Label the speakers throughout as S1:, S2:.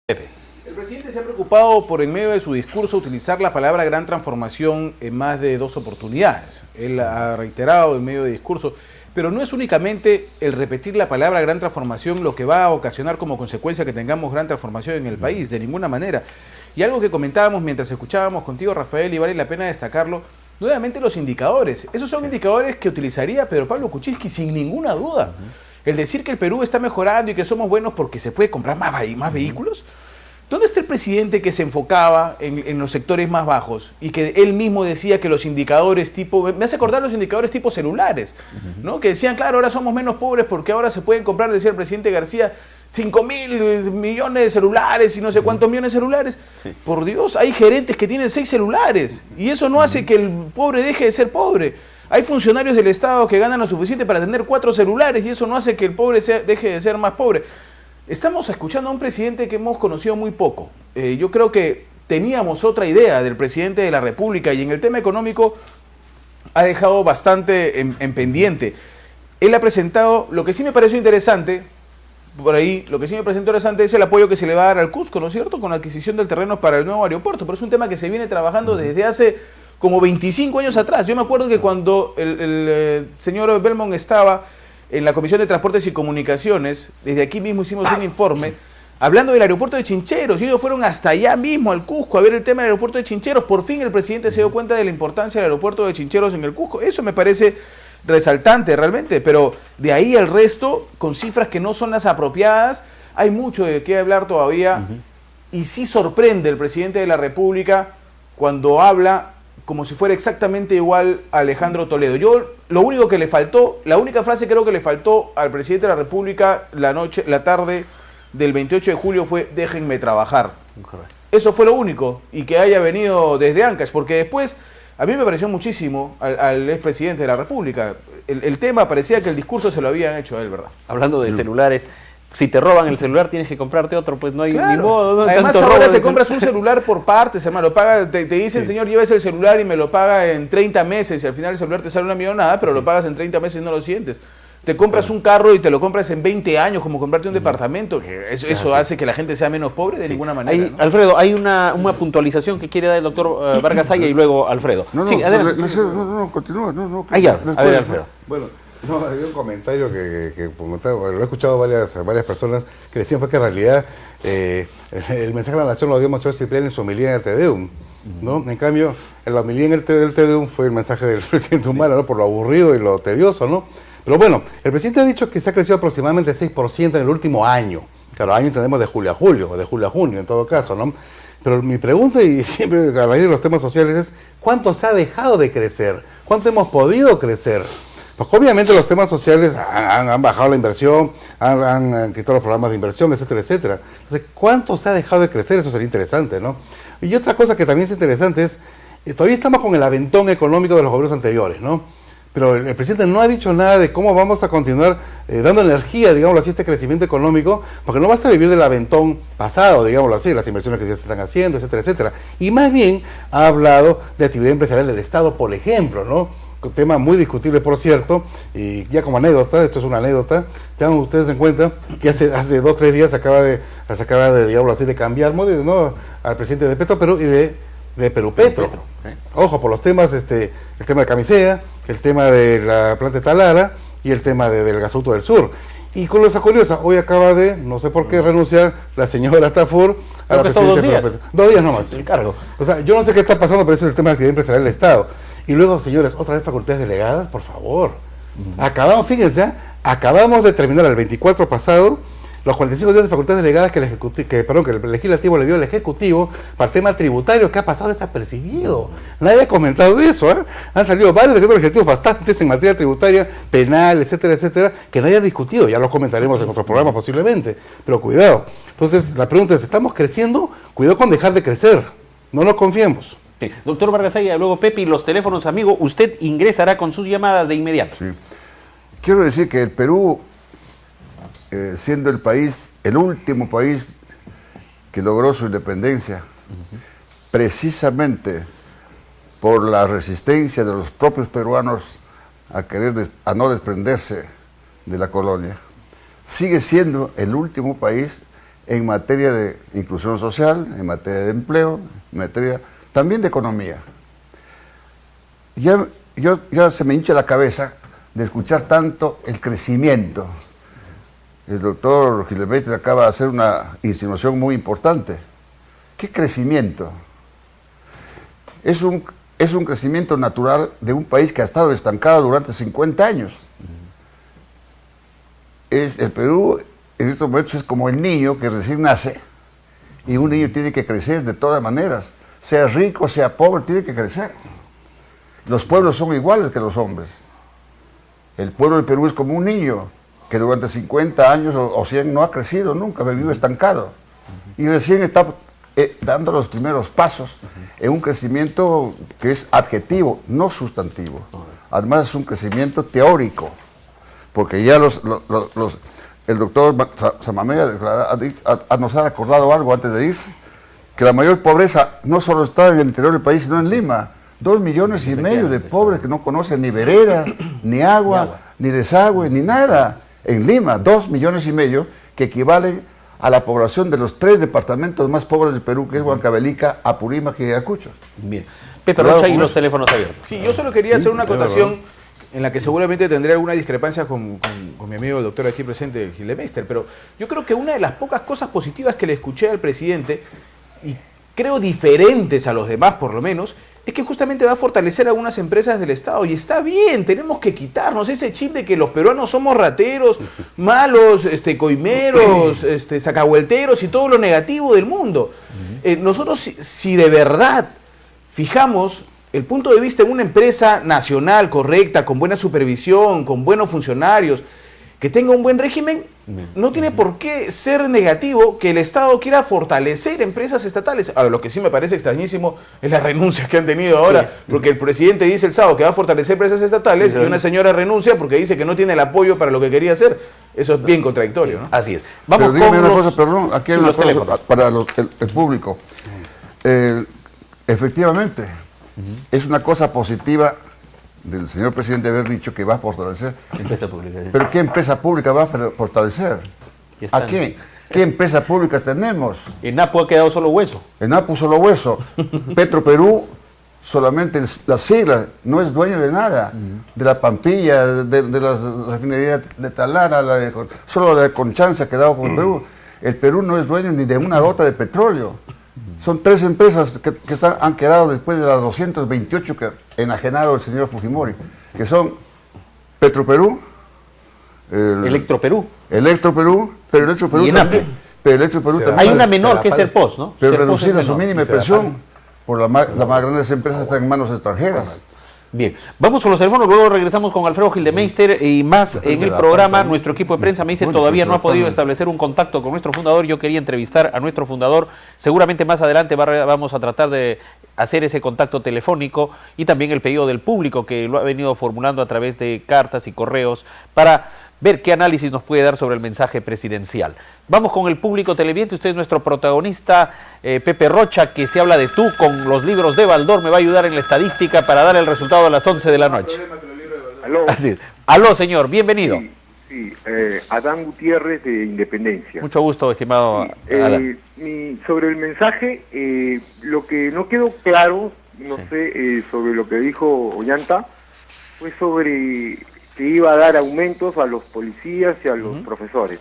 S1: Pepe.
S2: El presidente se ha preocupado por, en medio de su discurso, utilizar la palabra gran transformación en más de 2 oportunidades. Él ha reiterado en medio de discurso, pero no es únicamente el repetir la palabra gran transformación lo que va a ocasionar como consecuencia que tengamos gran transformación en el país, de ninguna manera. Y algo que comentábamos mientras escuchábamos contigo, Rafael, y vale la pena destacarlo, nuevamente los indicadores. Esos son indicadores que utilizaría Pedro Pablo Kuczynski sin ninguna duda. El decir que el Perú está mejorando y que somos buenos porque se puede comprar más vehículos. ¿Dónde está el presidente que se enfocaba en los sectores más bajos y que él mismo decía que los indicadores tipo, me hace acordar los indicadores tipo celulares, ¿no? Que decían, claro, ahora somos menos pobres porque ahora se pueden comprar, decía el presidente García, 5.000 millones de celulares y no sé cuántos millones de celulares? Sí. Por Dios, hay gerentes que tienen 6 celulares y eso no hace que el pobre deje de ser pobre. Hay funcionarios del Estado que ganan lo suficiente para tener 4 celulares y eso no hace que el pobre deje de ser más pobre. Estamos escuchando a un presidente que hemos conocido muy poco. Yo creo que teníamos otra idea del presidente de la República y en el tema económico ha dejado bastante en pendiente. Él ha presentado, lo que sí me pareció interesante, por ahí, lo que sí me pareció interesante es el apoyo que se le va a dar al Cusco, ¿no es cierto?, con la adquisición del terreno para el nuevo aeropuerto, pero es un tema que se viene trabajando desde hace como 25 años atrás. Yo me acuerdo que cuando el señor Belmont estaba en la Comisión de Transportes y Comunicaciones, desde aquí mismo hicimos un informe hablando del aeropuerto de Chincheros, y ellos fueron hasta allá mismo al Cusco a ver el tema del aeropuerto de Chincheros. Por fin el presidente se dio cuenta de la importancia del aeropuerto de Chincheros en el Cusco. Eso me parece resaltante realmente, pero de ahí al resto, con cifras que no son las apropiadas, hay mucho de qué hablar todavía. Y sí sorprende el presidente de la República cuando habla como si fuera exactamente igual a Alejandro Toledo. Yo, lo único que le faltó, la única frase creo que le faltó al presidente de la República la tarde del 28 de julio fue: déjenme trabajar. Correcto. Eso fue lo único, y que haya venido desde Ancash, porque después a mí me pareció muchísimo al expresidente de la República. El tema parecía que el discurso se lo habían hecho a él, ¿verdad?
S1: Hablando de celulares, si te roban el celular tienes que comprarte otro, pues no hay ni modo. No,
S2: además ahora te compras un celular por partes, hermano. Te dice el señor, llévese el celular y me lo paga en 30 meses y al final el celular te sale una millonada, pero lo pagas en 30 meses y no lo sientes. Te compras un carro y te lo compras en 20 años, como comprarte un departamento. Eso hace que la gente sea menos pobre de ninguna manera. ¿No?
S1: Alfredo, hay una puntualización que quiere dar el doctor Vargas Saya y luego Alfredo.
S3: Continúa.
S1: Ya, a ver, Alfredo.
S3: Bueno, había un comentario que lo he escuchado varias personas que decían que en realidad el mensaje de la Nación lo dio Monseñor Cipriani en su homilía en el Te Deum, ¿no? En cambio, en la homilía en el Te Deum fue el mensaje del presidente Humala, ¿no? Por lo aburrido y lo tedioso, ¿no? Pero bueno, el presidente ha dicho que se ha crecido aproximadamente 6% en el último año. Claro, año entendemos de julio a julio, o de julio a junio en todo caso, ¿no? Pero mi pregunta, y siempre a raíz de los temas sociales, es ¿cuánto se ha dejado de crecer? ¿Cuánto hemos podido crecer? Pues obviamente los temas sociales han bajado la inversión, han quitado los programas de inversión, etcétera, etcétera. Entonces, ¿cuánto se ha dejado de crecer? Eso sería interesante, ¿no? Y otra cosa que también es interesante es, todavía estamos con el aventón económico de los gobiernos anteriores, ¿no? Pero el presidente no ha dicho nada de cómo vamos a continuar dando energía, digámoslo así, este crecimiento económico, porque no basta vivir del aventón pasado, digámoslo así, las inversiones que ya se están haciendo, etcétera, etcétera. Y más bien ha hablado de actividad empresarial del Estado, por ejemplo, ¿no? Un tema muy discutible, por cierto, y ya como anécdota, esto es una anécdota, tengan ustedes en cuenta que hace 2 o 3 días se acaba de, digámoslo así, de cambiar, ¿no? Al presidente de Petro Perú y de Perú Petro. Ojo, por los temas, el tema de Camisea, el tema de la planta de Talara y el tema del gasoducto del sur. Y con cosa curiosa, hoy acaba de, no sé por qué, renunciar la señora Tafur a la presidencia de Perú Petro. 2 días nomás.
S1: El cargo.
S3: O sea, yo no sé qué está pasando, pero eso es el tema de la actividad empresarial del Estado. Y luego, señores, otra vez facultades delegadas, por favor. Acabamos de terminar el 24 pasado los 45 días de facultades delegadas que el legislativo le dio al ejecutivo para el tema tributario, que ha pasado desapercibido. Nadie ha comentado eso, ¿eh? Han salido varios decretos legislativos bastantes en materia tributaria, penal, etcétera, etcétera, que nadie ha discutido. Ya los comentaremos en otros programas posiblemente, pero cuidado. Entonces, la pregunta es, ¿estamos creciendo? Cuidado con dejar de crecer. No nos confiemos.
S1: Sí. Doctor Vargas Saya, luego Pepe, y los teléfonos, amigo, usted ingresará con sus llamadas de inmediato.
S4: Sí. Quiero decir que el Perú, siendo el último país que logró su independencia, precisamente por la resistencia de los propios peruanos a no desprenderse de la colonia, sigue siendo el último país en materia de inclusión social, en materia de empleo, en materia también de economía. Ya se me hincha la cabeza de escuchar tanto el crecimiento. El doctor Gillemeister acaba de hacer una insinuación muy importante. ¿Qué crecimiento? Es un crecimiento natural de un país que ha estado estancado durante 50 años. El Perú en estos momentos es como el niño que recién nace, y un niño tiene que crecer de todas maneras, sea rico, sea pobre, tiene que crecer. Los pueblos son iguales que los hombres. El pueblo del Perú es como un niño que durante 50 años o 100 no ha crecido nunca, vive estancado. Y recién está dando los primeros pasos en un crecimiento que es adjetivo, no sustantivo. Además es un crecimiento teórico, porque ya el doctor Zamamea nos ha acordado algo antes de irse, que la mayor pobreza no solo está en el interior del país, sino en Lima. 2,5 millones de pobres que no conocen ni veredas, ni agua, ni desagüe, ni nada. En Lima, 2,5 millones que equivalen a la población de los 3 departamentos más pobres del Perú, que es Huancavelica, Apurímac y Ayacucho.
S1: Bien. Pepe Rocha y los teléfonos abiertos.
S2: Sí, yo solo quería hacer una acotación en la que seguramente tendré alguna discrepancia con mi amigo el doctor aquí presente, Gillemeister, pero yo creo que una de las pocas cosas positivas que le escuché al presidente, y creo diferentes a los demás por lo menos, es que justamente va a fortalecer a algunas empresas del Estado. Y está bien, tenemos que quitarnos ese chip de que los peruanos somos rateros, malos, coimeros, sacahuelteros y todo lo negativo del mundo. Nosotros, si de verdad fijamos el punto de vista en una empresa nacional correcta, con buena supervisión, con buenos funcionarios, que tenga un buen régimen, no tiene por qué ser negativo que el Estado quiera fortalecer empresas estatales. Ahora, lo que sí me parece extrañísimo es las renuncias que han tenido ahora, porque el presidente dice el sábado que va a fortalecer empresas estatales y una señora renuncia porque dice que no tiene el apoyo para lo que quería hacer. Eso es bien contradictorio, ¿no?
S1: Así es. Vamos
S4: Pero dígame
S1: con
S4: una cosa, perdón, aquí hay una cosa para el público. Efectivamente, es una cosa positiva del señor presidente haber dicho que va a fortalecer.
S1: Empresa pública. Sí.
S4: ¿Pero qué empresa pública va a fortalecer? ¿A qué? ¿Qué empresa pública tenemos?
S1: En Napo ha quedado solo hueso.
S4: En Napo solo hueso. Petroperú, solamente la sigla, no es dueño de nada. De la Pampilla, de las refinerías de Talara, solo la de Conchanza ha quedado con Perú. El Perú no es dueño ni de una gota de petróleo. Son 3 empresas que han quedado después de las 228 que enajenado el señor Fujimori, que son Petroperú,
S1: Electroperú,
S4: pero Electroperú
S1: y
S4: también. Pero Electroperú también.
S1: Hay una menor que es el POS, ¿no?
S4: Pero
S1: Serpos
S4: reducida
S1: es
S4: su
S1: menor.
S4: mínima expresión por las más grandes empresas están en manos extranjeras.
S1: Bien, vamos con los teléfonos, luego regresamos con Alfredo Gillemeister y más en el programa. Nuestro equipo de prensa me dice todavía no ha podido establecer un contacto con nuestro fundador. Yo quería entrevistar a nuestro fundador. Seguramente más adelante vamos a tratar de hacer ese contacto telefónico y también el pedido del público que lo ha venido formulando a través de cartas y correos para ver qué análisis nos puede dar sobre el mensaje presidencial. Vamos con el público televidente. Usted es nuestro protagonista, Pepe Rocha, que se habla de tú con los libros de Baldor. Me va a ayudar en la estadística para dar el resultado a las 11 de la noche.
S5: Aló.
S1: Así es. Aló, señor, bienvenido.
S5: Sí, Adán Gutiérrez de Independencia.
S1: Mucho gusto, estimado Adán.
S5: Sobre el mensaje, lo que no quedó claro, no sé, sobre lo que dijo Ollanta, fue sobre que iba a dar aumentos a los policías y a los profesores.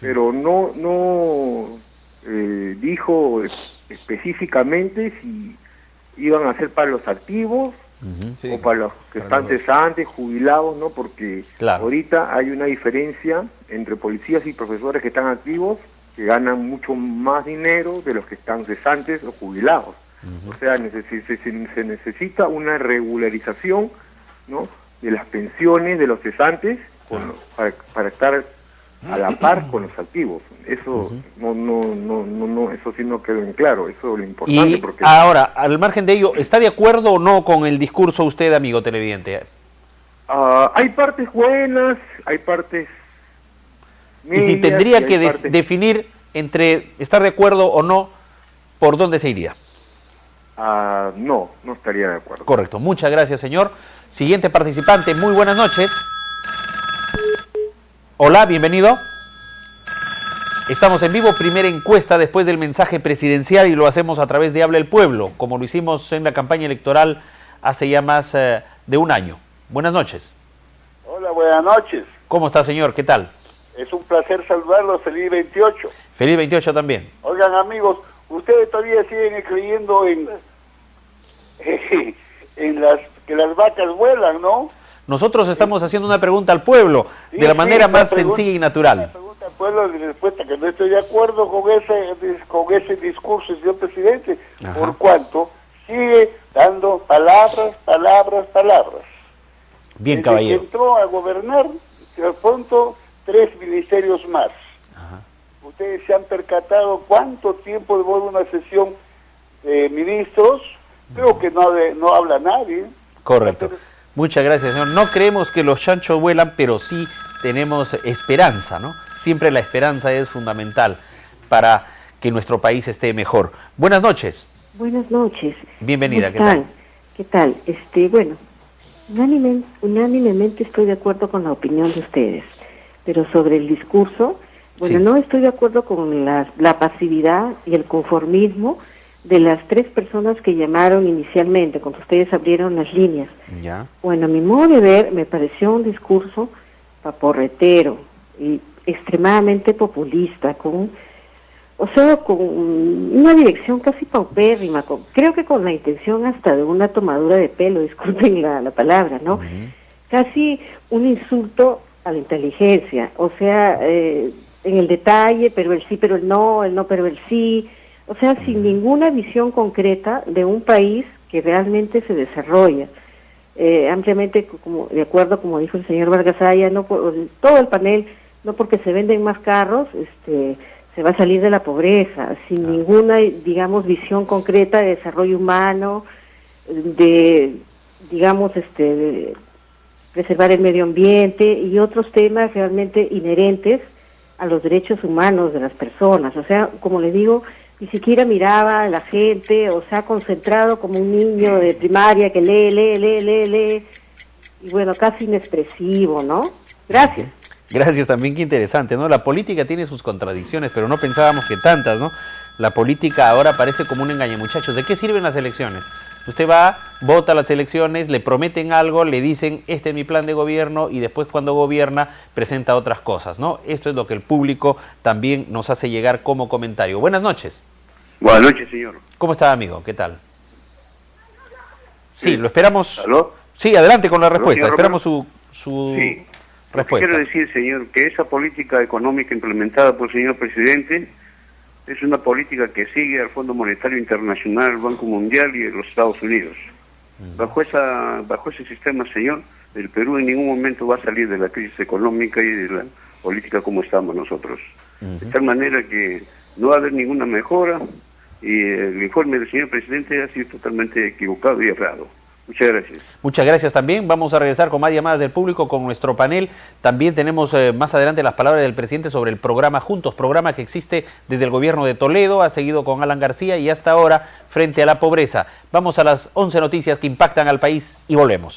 S5: Pero no dijo específicamente si iban a ser para los activos o para los que están cesantes, jubilados, ¿no? Porque ahorita hay una diferencia entre policías y profesores que están activos, que ganan mucho más dinero de los que están cesantes o jubilados. O sea, se necesita una regularización, ¿no?, de las pensiones de los cesantes para estar a la par con los activos. Eso eso sí no quedó en claro. Eso es lo importante.
S1: Y porque ahora, al margen de ello, ¿está de acuerdo o no con el discurso usted, amigo televidente?
S5: Hay partes buenas, hay partes medias,
S1: y si tendría que definir entre estar de acuerdo o no, ¿por dónde se iría?
S5: No estaría de acuerdo.
S1: Correcto, muchas gracias, señor. Siguiente participante, muy buenas noches. Hola, bienvenido. Estamos en vivo, primera encuesta después del mensaje presidencial y lo hacemos a través de Habla el Pueblo, como lo hicimos en la campaña electoral hace ya más de un año. Buenas noches.
S6: Hola, buenas noches.
S1: ¿Cómo está, señor? ¿Qué tal?
S6: Es un placer saludarlos, feliz 28.
S1: Feliz 28 también.
S6: Oigan, amigos, ustedes todavía siguen creyendo en que las vacas vuelan, ¿no?
S1: Nosotros estamos haciendo una pregunta al pueblo
S6: Sí,
S1: de la manera más
S6: pregunta,
S1: sencilla y natural.
S6: Una pregunta al pueblo de respuesta, que no estoy de acuerdo con ese discurso, señor presidente,
S1: Ajá.
S6: por cuanto sigue dando palabras.
S1: Bien,
S6: Desde
S1: caballero.
S6: que entró a gobernar, de pronto 3 ministerios más.
S1: Ajá.
S6: Ustedes se han percatado cuánto tiempo demora una sesión de ministros. Creo que no habla nadie.
S1: Correcto. Muchas gracias, señor. No creemos que los chanchos vuelan, pero sí tenemos esperanza, ¿no? Siempre la esperanza es fundamental para que nuestro país esté mejor. Buenas noches.
S7: Buenas noches.
S1: Bienvenida,
S7: ¿Cómo están? ¿Qué tal? Bueno, unánimemente estoy de acuerdo con la opinión de ustedes, pero sobre el discurso, bueno,
S1: Sí.
S7: no estoy de acuerdo con la pasividad y el conformismo de las 3 personas que llamaron inicialmente, cuando ustedes abrieron las líneas.
S1: Ya.
S7: Bueno, a mi modo de ver, me pareció un discurso paporretero y extremadamente populista, con una dirección casi paupérrima, creo que con la intención hasta de una tomadura de pelo, disculpen la palabra, ¿no? Casi un insulto a la inteligencia, en el detalle, pero el sí, pero el no pero el sí, sin ninguna visión concreta de un país que realmente se desarrolla. Ampliamente, de acuerdo, como dijo el señor Vargas Aya, todo el panel, no porque se venden más carros, se va a salir de la pobreza, sin ninguna, digamos, visión concreta de desarrollo humano, de preservar el medio ambiente y otros temas realmente inherentes a los derechos humanos de las personas. Como les digo, ni siquiera miraba a la gente, concentrado como un niño de primaria que lee, y bueno, casi inexpresivo, ¿no? Gracias.
S1: Gracias también, qué interesante, ¿no? La política tiene sus contradicciones, pero no pensábamos que tantas, ¿no? La política ahora parece como un engañamuchachos. ¿De qué sirven las elecciones? Usted va, vota las elecciones, le prometen algo, le dicen, este es mi plan de gobierno, y después cuando gobierna presenta otras cosas, ¿no? Esto es lo que el público también nos hace llegar como comentario. Buenas noches.
S8: Buenas noches, señor.
S1: ¿Cómo está, amigo? ¿Qué tal? Sí, lo esperamos.
S8: ¿Aló?
S1: Sí, adelante con la
S8: ¿Aló,
S1: respuesta.
S8: señor
S1: Esperamos
S8: Romero?
S1: su
S8: Sí.
S1: respuesta.
S8: Quiero decir, señor, que esa política económica implementada por el señor presidente es una política que sigue al Fondo Monetario Internacional, el Banco Mundial y los Estados Unidos. Bajo ese sistema, señor, el Perú en ningún momento va a salir de la crisis económica y de la política como estamos nosotros. De tal manera que no va a haber ninguna mejora y el informe del señor presidente ha sido totalmente equivocado y errado. Muchas gracias.
S1: Muchas gracias también. Vamos a regresar con más llamadas del público con nuestro panel. También tenemos más adelante las palabras del presidente sobre el programa Juntos, programa que existe desde el gobierno de Toledo, ha seguido con Alan García y hasta ahora frente a la pobreza. Vamos a las 11 noticias que impactan al país y volvemos.